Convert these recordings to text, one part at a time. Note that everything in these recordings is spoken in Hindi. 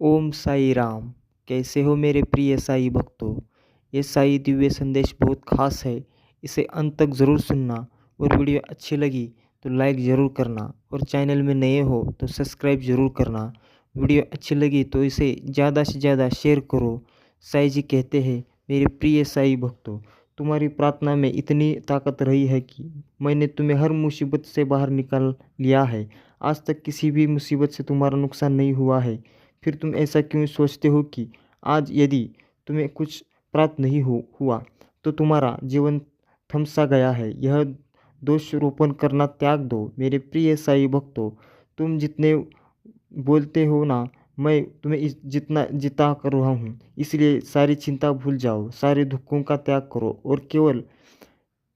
ओम साई राम। कैसे हो मेरे प्रिय साई भक्तों। ये साई दिव्य संदेश बहुत खास है, इसे अंत तक ज़रूर सुनना। और वीडियो अच्छी लगी तो लाइक ज़रूर करना, और चैनल में नए हो तो सब्सक्राइब ज़रूर करना। वीडियो अच्छी लगी तो इसे ज़्यादा से ज़्यादा शेयर करो। साई जी कहते हैं, मेरे प्रिय साई भक्तों, तुम्हारी प्रार्थना में इतनी ताकत रही है कि मैंने तुम्हें हर मुसीबत से बाहर निकाल लिया है। आज तक किसी भी मुसीबत से तुम्हारा नुकसान नहीं हुआ है। फिर तुम ऐसा क्यों सोचते हो कि आज यदि तुम्हें कुछ प्राप्त नहीं हुआ तो तुम्हारा जीवन थम सा गया है। यह दोषारोपण करना त्याग दो मेरे प्रिय साई भक्तों। तुम जितने बोलते हो ना, मैं तुम्हें जितना जिता कर रहा हूँ। इसलिए सारी चिंता भूल जाओ, सारे दुखों का त्याग करो और केवल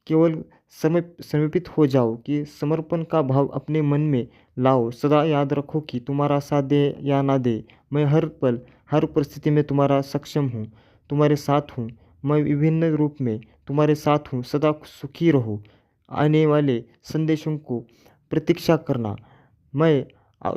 केवल समर्पित हो जाओ कि समर्पण का भाव अपने मन में लाओ। सदा याद रखो कि तुम्हारा साथ दे या ना दे, मैं हर पल हर परिस्थिति में तुम्हारा सक्षम हूँ, तुम्हारे साथ हूँ। मैं विभिन्न रूप में तुम्हारे साथ हूँ। सदा सुखी रहो। आने वाले संदेशों को प्रतीक्षा करना। मैं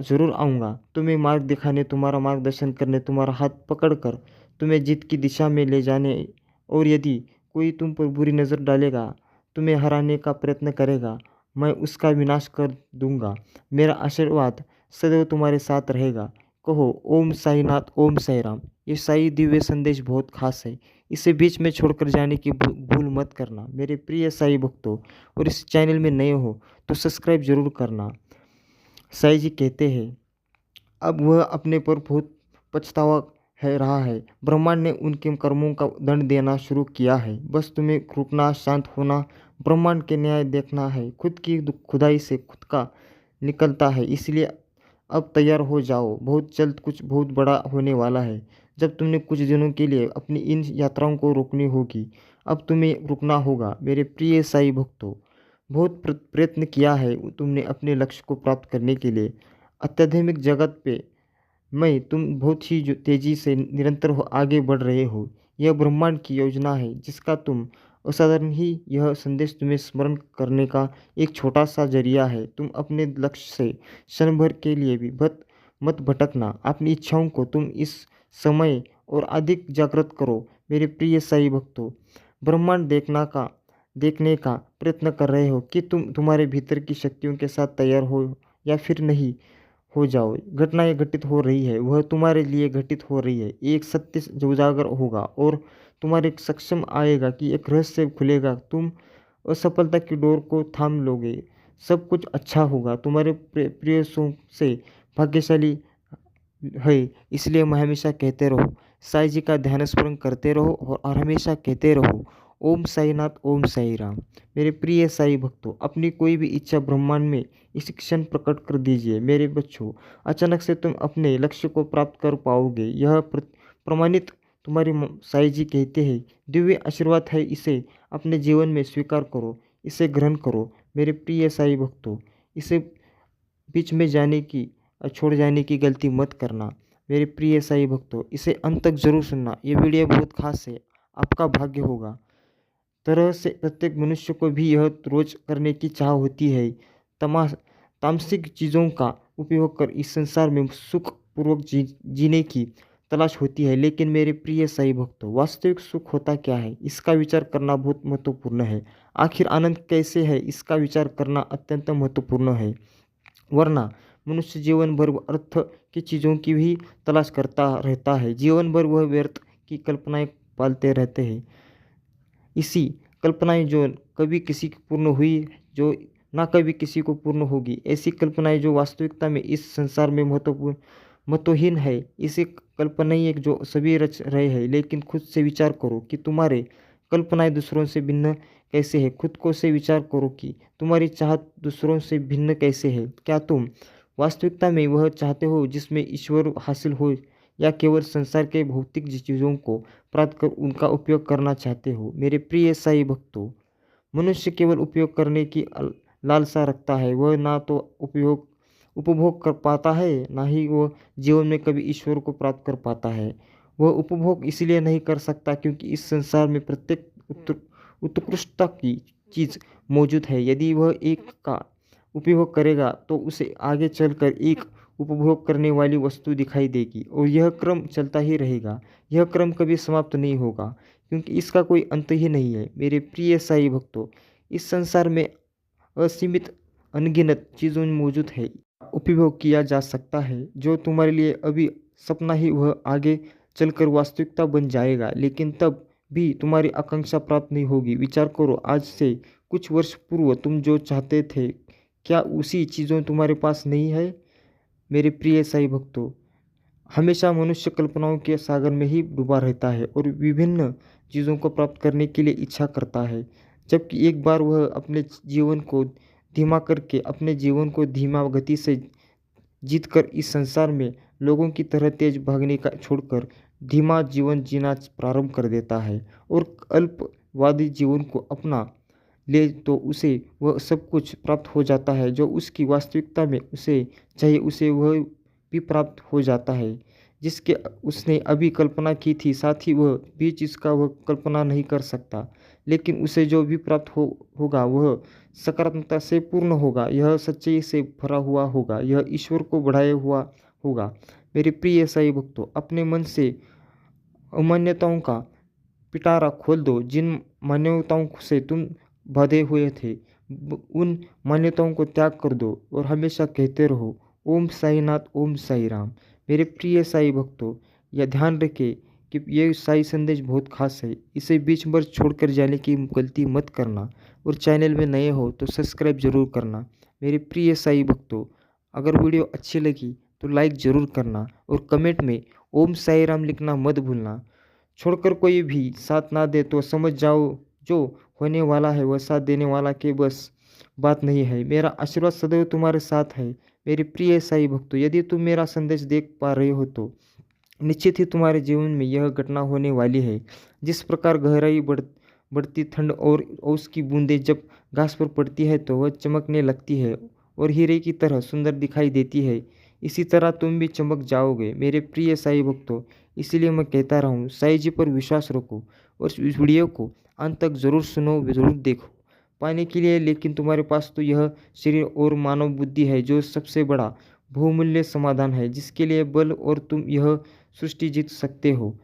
ज़रूर आऊँगा तुम्हें मार्ग दिखाने, तुम्हारा मार्गदर्शन करने, तुम्हारा हाथ पकड़कर तुम्हें जीत की दिशा में ले जाने। और यदि कोई तुम पर बुरी नज़र डालेगा, तुम्हें हराने का प्रयत्न करेगा, मैं उसका विनाश कर दूंगा। मेरा आशीर्वाद सदैव तुम्हारे साथ रहेगा। कहो ओम साईनाथ, ओम साई राम। ये साई दिव्य संदेश बहुत खास है, इसे बीच में छोड़कर जाने की भूल मत करना मेरे प्रिय साई भक्तों। और इस चैनल में नए हो तो सब्सक्राइब जरूर करना। साई जी कहते हैं, अब वह अपने पर बहुत पछतावा है रहा है। ब्रह्मांड ने उनके कर्मों का दंड देना शुरू किया है। बस तुम्हें रुकना, शांत होना, ब्रह्मांड के न्याय देखना है। खुद की खुदाई से खुद का निकलता है। इसलिए अब तैयार हो जाओ, बहुत जल्द कुछ बहुत बड़ा होने वाला है। जब तुमने कुछ दिनों के लिए अपनी इन यात्राओं को रोकनी होगी, अब तुम्हें रुकना होगा मेरे प्रिय साई भक्तों। बहुत प्रयत्न किया है तुमने अपने लक्ष्य को प्राप्त करने के लिए। आध्यात्मिक जगत पे मैं तुम बहुत ही तेजी से निरंतर आगे बढ़ रहे हो। यह ब्रह्मांड की योजना है जिसका तुम असाधारण ही। यह संदेश तुम्हें स्मरण करने का एक छोटा सा जरिया है। तुम अपने लक्ष्य से क्षण भर के लिए भी मत भटकना। अपनी इच्छाओं को तुम इस समय और अधिक जागृत करो मेरे प्रिय साई भक्तों। ब्रह्मांड देखने का प्रयत्न कर रहे हो कि तुम्हारे भीतर की शक्तियों के साथ तैयार हो या फिर नहीं हो जाओ। घटनाएं घटित हो रही है, वह तुम्हारे लिए घटित हो रही है। एक सत्य जो उजागर होगा और तुम्हारे सक्षम आएगा कि एक रहस्य खुलेगा। तुम असफलता की डोर को थाम लोगे। सब कुछ अच्छा होगा। तुम्हारे प्रियसों से भाग्यशाली है। इसलिए मैं हमेशा कहते रहो, साई जी का ध्यान स्मरण करते रहो और हमेशा कहते रहो ओम साईनाथ, ओम साई राम। मेरे प्रिय साई भक्तों, अपनी कोई भी इच्छा ब्रह्मांड में इस क्षण प्रकट कर दीजिए मेरे बच्चों। अचानक से तुम अपने लक्ष्य को प्राप्त कर पाओगे, यह प्रमाणित। तुम्हारी साई जी कहते हैं, दिव्य आशीर्वाद है, इसे अपने जीवन में स्वीकार करो, इसे ग्रहण करो मेरे प्रिय साई भक्तों। इसे बीच में छोड़ जाने की गलती मत करना मेरे प्रिय साई भक्तों। इसे अंत तक जरूर सुनना। ये वीडियो बहुत खास है, आपका भाग्य होगा। तरह से प्रत्येक मनुष्य को भी यह रोज करने की चाह होती है। तामसिक चीज़ों का उपयोग कर इस संसार में सुखपूर्वक जीने की तलाश होती है। लेकिन मेरे प्रिय साई भक्तों, वास्तविक सुख होता क्या है, इसका विचार करना बहुत महत्वपूर्ण है। आखिर आनंद कैसे है, इसका विचार करना अत्यंत महत्वपूर्ण है। वरना मनुष्य जीवन भर अर्थ की चीज़ों की भी तलाश करता रहता है। जीवन भर वह व्यर्थ की कल्पनाएं पालते रहते हैं। इसी कल्पनाएं जो कभी किसी की पूर्ण हुई, जो ना कभी किसी को पूर्ण होगी, ऐसी कल्पनाएं जो वास्तविकता में इस संसार में महत्वहीन है। इसे कल्पनाएं एक जो सभी रच रहे हैं। लेकिन खुद से विचार करो कि तुम्हारे कल्पनाएं दूसरों से भिन्न कैसे है। खुद को से विचार करो कि तुम्हारी चाहत दूसरों से भिन्न कैसे है। क्या तुम वास्तविकता में वह चाहते हो जिसमें ईश्वर हासिल हो, या केवल संसार के भौतिक चीज़ों को प्राप्त कर उनका उपयोग करना चाहते हो मेरे प्रिय साई भक्तों। मनुष्य केवल उपयोग करने की लालसा रखता है। वह ना तो उपभोग कर पाता है, ना ही वह जीवन में कभी ईश्वर को प्राप्त कर पाता है। वह उपभोग इसलिए नहीं कर सकता क्योंकि इस संसार में प्रत्येक उत्कृष्टता की चीज़ मौजूद है। यदि वह एक का उपयोग करेगा तो उसे आगे चलकर एक उपभोग करने वाली वस्तु दिखाई देगी और यह क्रम चलता ही रहेगा। यह क्रम कभी समाप्त नहीं होगा क्योंकि इसका कोई अंत ही नहीं है। मेरे प्रिय साईं भक्तों, इस संसार में असीमित अनगिनत चीज़ों मौजूद है, उपभोग किया जा सकता है। जो तुम्हारे लिए अभी सपना ही वह आगे चलकर वास्तविकता बन जाएगा, लेकिन तब भी तुम्हारी आकांक्षा प्राप्त नहीं होगी। विचार करो, आज से कुछ वर्ष पूर्व तुम जो चाहते थे, क्या उसी चीज़ों तुम्हारे पास नहीं है? मेरे प्रिय साईं भक्तों, हमेशा मनुष्य कल्पनाओं के सागर में ही डूबा रहता है और विभिन्न चीज़ों को प्राप्त करने के लिए इच्छा करता है, जबकि एक बार वह अपने जीवन को धीमा करके, अपने जीवन को धीमा गति से जीतकर इस संसार में लोगों की तरह तेज भागने का छोड़कर धीमा जीवन जीना प्रारंभ कर देता है और अल्पवादी जीवन को अपना ले, तो उसे वह सब कुछ प्राप्त हो जाता है जो उसकी वास्तविकता में उसे चाहिए। उसे वह भी प्राप्त हो जाता है जिसके उसने अभी कल्पना की थी। साथ ही वह भी जिसका वह कल्पना नहीं कर सकता, लेकिन उसे जो भी प्राप्त होगा वह सकारात्मकता से पूर्ण होगा, यह सच्चाई से भरा हुआ होगा, यह ईश्वर को बढ़ाया हुआ होगा। मेरे प्रिय साईं भक्तों, अपने मन से अमान्यताओं का पिटारा खोल दो। जिन मान्यताओं से तुम बंधे हुए थे, उन मान्यताओं को त्याग कर दो और हमेशा कहते रहो, ओम साईनाथ, ओम साई राम। मेरे प्रिय साईं भक्तों, यह ध्यान रखें कि ये साई संदेश बहुत खास है। इसे बीच में छोड़कर जाने की गलती मत करना और चैनल में नए हो तो सब्सक्राइब जरूर करना। मेरे प्रिय साईं भक्तों, अगर वीडियो अच्छी लगी तो लाइक ज़रूर करना और कमेंट में ओम साई राम लिखना मत भूलना। छोड़कर कोई भी साथ ना दे तो समझ जाओ, जो होने वाला है वह साथ देने वाला के बस बात नहीं है। मेरा आशीर्वाद सदैव तुम्हारे साथ है। मेरे प्रिय साईं भक्तों, यदि तुम मेरा संदेश देख पा रहे हो तो निश्चित ही तुम्हारे जीवन में यह घटना होने वाली है। जिस प्रकार गहराई बढ़ती ठंड और ओस की बूंदें जब घास पर पड़ती है तो वह चमकने लगती है और हीरे की तरह सुंदर दिखाई देती है, इसी तरह तुम भी चमक जाओगे। मेरे प्रिय साईं भक्तों, इसलिए मैं कहता रहा हूँ, साईं जी पर विश्वास रखो और इस वीडियो को अंत तक ज़रूर सुनो, ज़रूर देखो पाने के लिए। लेकिन तुम्हारे पास तो यह शरीर और मानव बुद्धि है जो सबसे बड़ा बहुमूल्य समाधान है, जिसके लिए बल और तुम यह सृष्टि जीत सकते हो।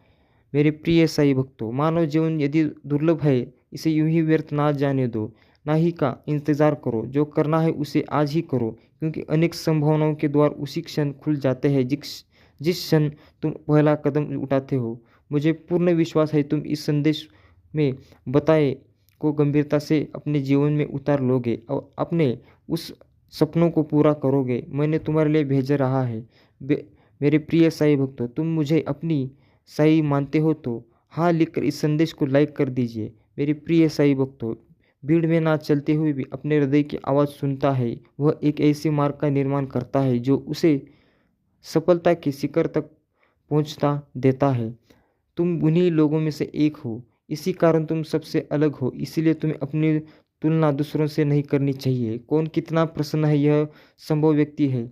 मेरे प्रिय साईं भक्तों, मानव जीवन यदि दुर्लभ है, इसे यूं ही व्यर्थ ना जाने दो, ना ही का इंतज़ार करो। जो करना है उसे आज ही करो, क्योंकि अनेक संभावनाओं के द्वार उसी क्षण खुल जाते हैं जिस क्षण तुम पहला कदम उठाते हो। मुझे पूर्ण विश्वास है तुम इस संदेश में बताए को गंभीरता से अपने जीवन में उतार लोगे और अपने उस सपनों को पूरा करोगे मैंने तुम्हारे लिए भेजा रहा है। मेरे प्रिय साईं भक्तों, तुम मुझे अपनी साईं मानते हो तो हाँ लिखकर इस संदेश को लाइक कर दीजिए। मेरे प्रिय साईं भक्तों, भीड़ में ना चलते हुए भी अपने हृदय की आवाज़ सुनता है, वह एक ऐसे मार्ग का निर्माण करता है जो उसे सफलता के शिखर तक पहुंचता देता है। तुम उन्हीं लोगों में से एक हो, इसी कारण तुम सबसे अलग हो। इसलिए तुम्हें अपनी तुलना दूसरों से नहीं करनी चाहिए। कौन कितना प्रसन्न है यह संभव व्यक्ति है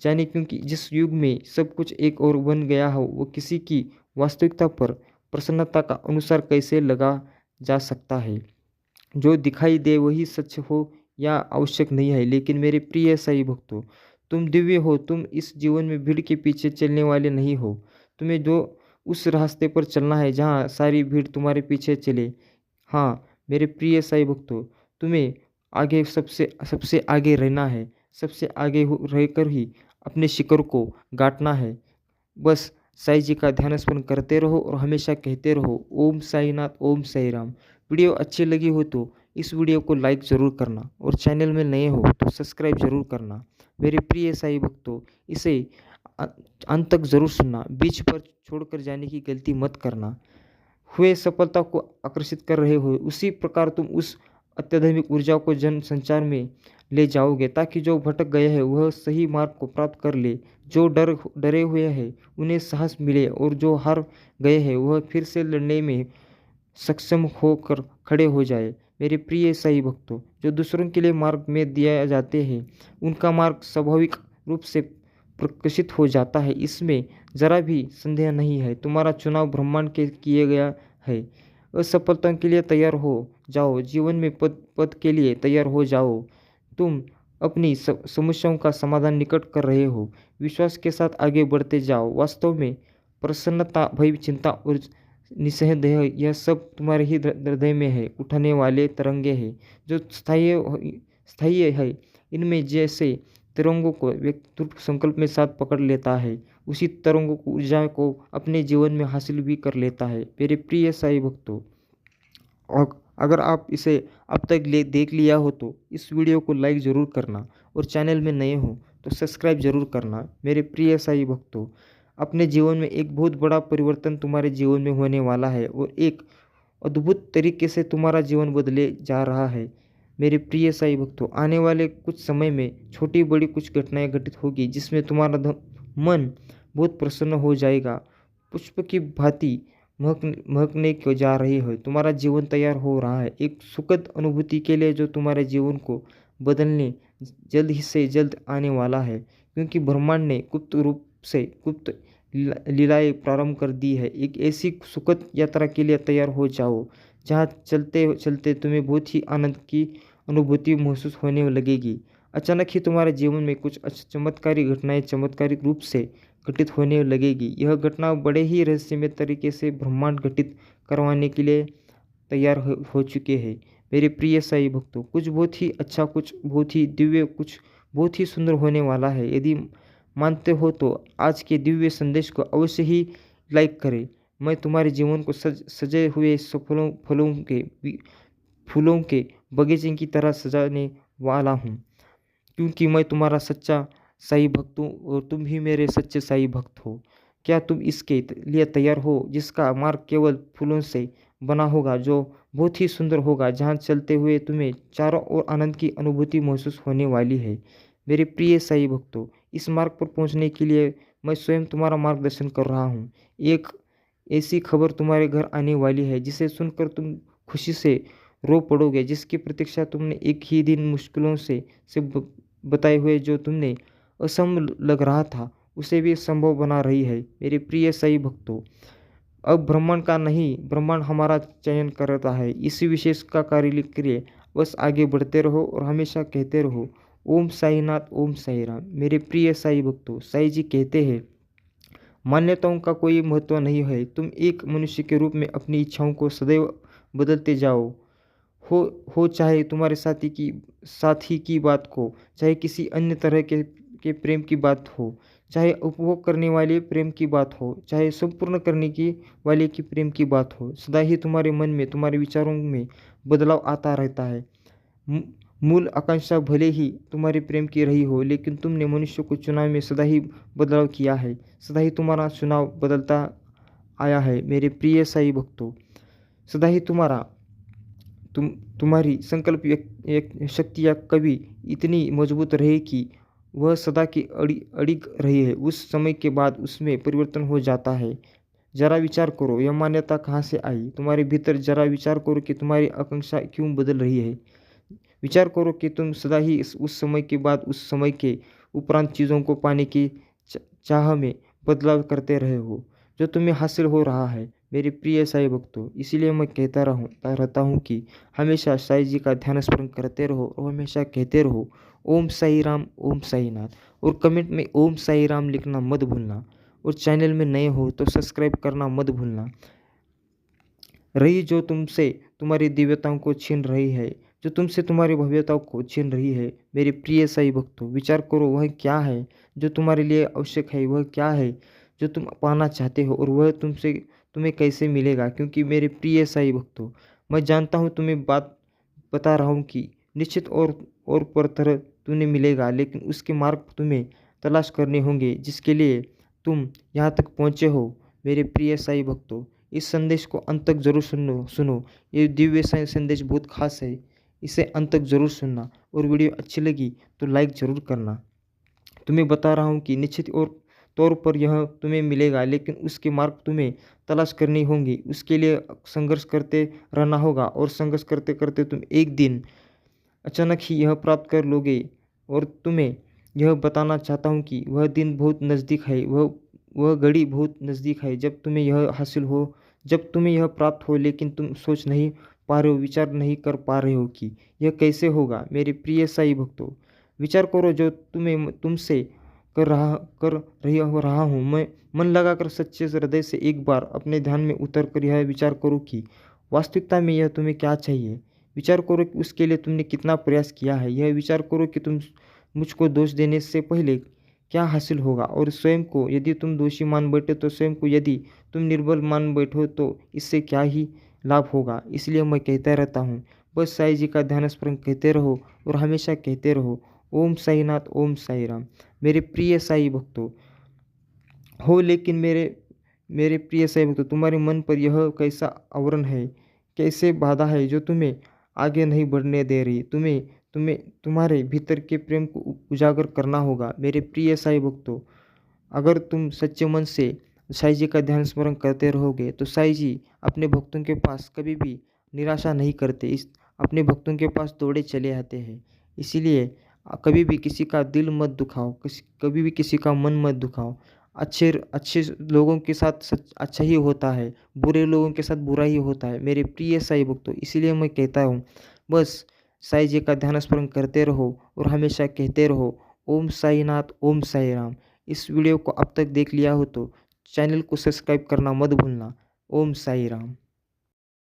जाने, क्योंकि जिस युग में सब कुछ एक और बन गया हो, वो किसी की वास्तविकता पर प्रसन्नता का अनुसार कैसे लगा जा सकता है। जो दिखाई दे वही सच हो या आवश्यक नहीं है। लेकिन मेरे प्रिय साईं भक्तों, तुम दिव्य हो। तुम इस जीवन में भीड़ के पीछे चलने वाले नहीं हो। तुम्हें जो उस रास्ते पर चलना है जहाँ सारी भीड़ तुम्हारे पीछे चले। हाँ मेरे प्रिय साईं भक्तों, तुम्हें आगे सबसे आगे रहना है। सबसे आगे रहकर ही अपने शिखर को गाँठना है। बस साईं जी का ध्यान स्मरण करते रहो और हमेशा कहते रहो, ओम साईनाथ, ओम साई राम। वीडियो अच्छी लगी हो तो इस वीडियो को लाइक ज़रूर करना और चैनल में नए हो तो सब्सक्राइब ज़रूर करना। मेरे प्रिय साईं भक्तों, इसे अंत तक ज़रूर सुनना, बीच पर छोड़कर जाने की गलती मत करना। हुए सफलता को आकर्षित कर रहे हो, उसी प्रकार तुम उस अत्याधुनिक ऊर्जा को जन संचार में ले जाओगे, ताकि जो भटक गए हैं वह सही मार्ग को प्राप्त कर ले, जो डरे हुए हैं उन्हें साहस मिले और जो हार गए हैं वह फिर से लड़ने में सक्षम होकर खड़े हो जाए। मेरे प्रिय साईं भक्तों, जो दूसरों के लिए मार्ग में दिया जाते हैं उनका मार्ग स्वाभाविक रूप से प्रकाशित हो जाता है, इसमें जरा भी संदेह नहीं है। तुम्हारा चुनाव ब्रह्मांड के किए गया है। असफलताओं के लिए तैयार हो जाओ, जीवन में पद के लिए तैयार हो जाओ। तुम अपनी समस्याओं का समाधान निकट कर रहे हो। विश्वास के साथ आगे बढ़ते जाओ। वास्तव में प्रसन्नता, भय, चिंता और निस्संदेह यह सब तुम्हारे ही हृदय में है। उठने वाले तरंगे हैं जो स्थायी है। इनमें जैसे तरंगों को व्यक्ति दृढ़ संकल्प में साथ पकड़ लेता है, उसी तरंगों को ऊर्जा को अपने जीवन में हासिल भी कर लेता है। मेरे प्रिय साईं भक्तों, और अगर आप इसे अब तक देख लिया हो तो इस वीडियो को लाइक ज़रूर करना और चैनल में नए हो तो सब्सक्राइब ज़रूर करना। मेरे प्रिय साईं भक्तों, अपने जीवन में एक बहुत बड़ा परिवर्तन तुम्हारे जीवन में होने वाला है और एक अद्भुत तरीके से तुम्हारा जीवन बदले जा रहा है। मेरे प्रिय साईं भक्तों, आने वाले कुछ समय में छोटी बड़ी कुछ घटनाएं घटित होगी जिसमें तुम्हारा मन बहुत प्रसन्न हो जाएगा। पुष्प की भांति महकने को जा रही है। तुम्हारा जीवन तैयार हो रहा है एक सुखद अनुभूति के लिए जो तुम्हारे जीवन को बदलने जल्द ही से जल्द आने वाला है, क्योंकि ब्रह्मांड ने गुप्त रूप से गुप्त लीलाएं प्रारंभ कर दी है। एक ऐसी सुखद यात्रा के लिए तैयार हो जाओ जहाँ चलते चलते तुम्हें बहुत ही आनंद की अनुभूति महसूस होने लगेगी। अचानक ही तुम्हारे जीवन में कुछ चमत्कारी घटनाएं चमत्कारिक रूप से घटित होने लगेगी। यह घटना बड़े ही रहस्यमय तरीके से ब्रह्मांड घटित करवाने के लिए तैयार हो चुके हैं। मेरे प्रिय साईं भक्तों, कुछ बहुत ही अच्छा, कुछ बहुत ही दिव्य, कुछ बहुत ही सुंदर होने वाला है। यदि मानते हो तो आज के दिव्य संदेश को अवश्य ही लाइक करें। मैं तुम्हारे जीवन को सजे हुए फूलों के बगीचे की तरह सजाने वाला हूँ, क्योंकि मैं तुम्हारा सच्चा साईं भक्त हूँ और तुम भी मेरे सच्चे साईं भक्त हो। क्या तुम इसके लिए तैयार हो, जिसका मार्ग केवल फूलों से बना होगा, जो बहुत ही सुंदर होगा, जहाँ चलते हुए तुम्हें चारों ओर आनंद की अनुभूति महसूस होने वाली है। मेरे प्रिय साईं भक्तों, इस मार्ग पर पहुँचने के लिए मैं स्वयं तुम्हारा मार्गदर्शन कर रहा हूँ। एक ऐसी खबर तुम्हारे घर आने वाली है जिसे सुनकर तुम खुशी से रो पड़ोगे, जिसकी प्रतीक्षा तुमने एक ही दिन मुश्किलों से बताए हुए जो तुमने असंभव लग रहा था उसे भी संभव बना रही है। मेरे प्रिय साईं भक्तों, अब ब्रह्मांड का नहीं, ब्रह्मांड हमारा चयन करता है। इसी विशेष का कार्य के लिए बस आगे बढ़ते रहो और हमेशा कहते रहो ओम साईनाथ, ओम साई राम। मेरे प्रिय साईं भक्तों, साईं जी कहते हैं मान्यताओं का कोई महत्व नहीं है। तुम एक मनुष्य के रूप में अपनी इच्छाओं को सदैव बदलते जाओ। हो चाहे तुम्हारे साथी की बात को, चाहे किसी अन्य तरह के प्रेम की बात हो, चाहे उपभोग करने वाले प्रेम की बात हो, चाहे संपूर्ण करने की वाले की प्रेम की बात हो, सदा ही तुम्हारे मन में, तुम्हारे विचारों में बदलाव आता रहता है। मूल आकांक्षा भले ही तुम्हारे प्रेम की रही हो, लेकिन तुमने मनुष्य को चुनाव में सदा ही बदलाव किया है। सदा ही तुम्हारा चुनाव बदलता आया है। मेरे प्रिय साईं भक्तों, सदा ही तुम्हारी संकल्प शक्तियाँ कभी इतनी मजबूत रही कि वह सदा की अड़िग रही है। उस समय के बाद उसमें परिवर्तन हो जाता है। जरा विचार करो, यह मान्यता कहाँ से आई तुम्हारे भीतर। जरा विचार करो कि तुम्हारी आकांक्षा क्यों बदल रही है। विचार करो कि तुम सदा ही उस समय के बाद उस समय के उपरांत चीज़ों को पाने की चाह में बदलाव करते रहे हो, जो तुम्हें हासिल हो रहा है। मेरे प्रिय साईं भक्तों, इसीलिए मैं कहता रहता हूँ कि हमेशा साईं जी का ध्यान स्मरण करते रहो और हमेशा कहते रहो ओम साई राम, ओम साई नाथ। और कमेंट में ओम साई राम लिखना मत भूलना। और चैनल में नए हो तो सब्सक्राइब करना मत भूलना। रही जो तुमसे तुम्हारी दिव्यताओं को छीन रही है, जो तुमसे तुम्हारी भव्यताओं को छीन रही है, मेरे प्रिय साईं भक्तों, विचार करो वह क्या है जो तुम्हारे लिए आवश्यक है। वह क्या है जो तुम पाना चाहते हो और वह तुम्हें कैसे मिलेगा। क्योंकि मेरे प्रिय साईं भक्तों, मैं जानता हूँ तुम्हें बात बता रहा हूँ कि निश्चित और पर तरह तुम्हें मिलेगा, लेकिन उसके मार्ग तुम्हें तलाश करने होंगे जिसके लिए तुम यहाँ तक पहुँचे हो। मेरे प्रिय साईं भक्तों, इस संदेश को अंत तक जरूर सुनो। ये दिव्य संदेश बहुत खास है, इसे अंत तक जरूर सुनना। और वीडियो अच्छी लगी तो लाइक ज़रूर करना। तुम्हें बता रहा हूँ कि निश्चित और तौर पर यह तुम्हें मिलेगा, लेकिन उसके मार्ग तुम्हें तलाश करनी होंगी। उसके लिए संघर्ष करते रहना होगा और संघर्ष करते करते तुम एक दिन अचानक ही यह प्राप्त कर लोगे। और तुम्हें यह बताना चाहता हूँ कि वह दिन बहुत नज़दीक है, वह घड़ी बहुत नज़दीक है जब तुम्हें यह हासिल हो, जब तुम्हें यह प्राप्त हो। लेकिन तुम सोच नहीं पा रहे हो, विचार नहीं कर पा रहे हो कि यह कैसे होगा। मेरे प्रिय साईं भक्तों, विचार करो जो तुमसे कर रहा हूँ। मैं मन लगाकर सच्चे हृदय से एक बार अपने ध्यान में उतर कर यह विचार करो कि वास्तविकता में यह तुम्हें क्या चाहिए। विचार करो कि उसके लिए तुमने कितना प्रयास किया है। यह विचार करो कि तुम मुझको दोष देने से पहले क्या हासिल होगा, और स्वयं को यदि तुम दोषी मान बैठे तो स्वयं को यदि तुम निर्बल मान बैठो तो इससे क्या ही लाभ होगा। इसलिए मैं कहता रहता हूँ, बस साईं जी का ध्यान स्मरण कहते रहो और हमेशा कहते रहो, ओम साईनाथ, ओम साई राम। मेरे प्रिय साई भक्तों हो, लेकिन मेरे प्रिय साई भक्तों, तुम्हारे मन पर यह कैसा आवरण है, कैसे बाधा है जो तुम्हें आगे नहीं बढ़ने दे रही। तुम्हें तुम्हें तुम्हारे भीतर के प्रेम को उजागर करना होगा। मेरे प्रिय साई भक्तों, अगर तुम सच्चे मन से साईं जी का ध्यान स्मरण करते रहोगे तो साईं जी अपने भक्तों के पास कभी भी निराशा नहीं करते। अपने भक्तों के पास दौड़े चले आते हैं। इसीलिए कभी भी किसी का दिल मत दुखाओ, कभी भी किसी का मन मत दुखाओ। अच्छे अच्छे लोगों के साथ अच्छा ही होता है, बुरे लोगों के साथ बुरा ही होता है। मेरे प्रिय साई भक्तों, इसीलिए मैं कहता हूँ, बस साईं जी का ध्यान स्मरण करते रहो और हमेशा कहते रहो, ओम साईनाथ, ओम साई राम। इस वीडियो को अब तक देख लिया हो तो चैनल को सब्सक्राइब करना मत भूलना। ओम साई राम।